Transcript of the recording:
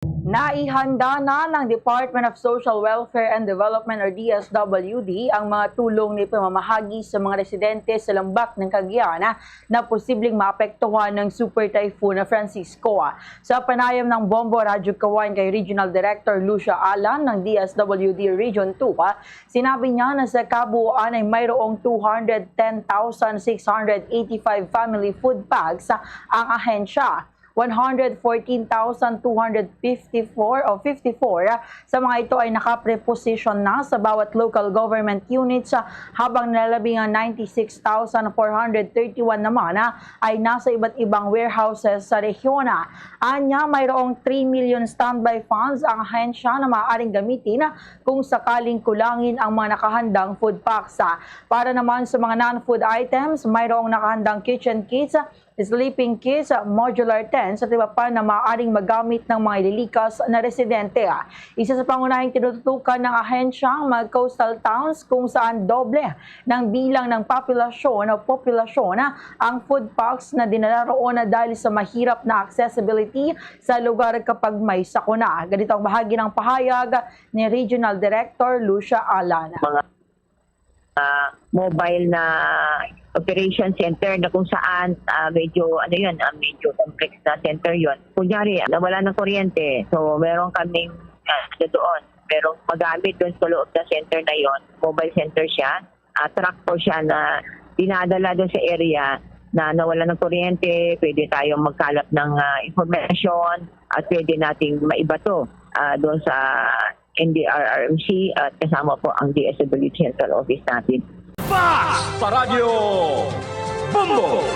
Naihanda na ng Department of Social Welfare and Development or DSWD ang mga tulong ni pamamahagi sa mga residente sa lambak ng Cagayan na posibleng maapektuhan ng Super Typhoon Francisco. Sa panayam ng Bombo Radyo Kawan kay Regional Director Lucia Alan ng DSWD Region 2, sinabi niya na sa kabuuan ay mayroong 210,685 family food bags ang ahensya. 114,254 sa mga ito ay nakapreposition na sa bawat local government units habang nalalabing 96,431 naman ay nasa iba't ibang warehouses sa rehiyon. Anya, mayroong 3 million standby funds ang ahensya na maaaring gamitin kung sakaling kulangin ang mga nakahandang food packs. Para naman sa mga non-food items, mayroong nakahandang kitchen kits, sleeping kits, modular tents at iba pa na maaaring magamit ng mga ililikas na residente. Isa sa pangunahing tinututukan ng ahensya ang mga coastal towns kung saan doble ng bilang ng populasyon ang food packs na dinala roon dahil sa mahirap na accessibility sa lugar kapag may sakuna. Ganito ang bahagi ng pahayag ni Regional Director Lucia Alan. Mobile na operation center na kung saan medyo complex na center yon. Kunyari, nawala ng kuryente. So, meron kaming doon. Merong magamit doon sa loob ng center na yon. Mobile center siya. Tractor siya na dinadala doon sa area na nawala ng kuryente. Pwede tayong magkalap ng information at pwede nating maibato doon sa NDRRMC at kasama po ang DSWD Central Office natin. Fast sa Radyo Bombo!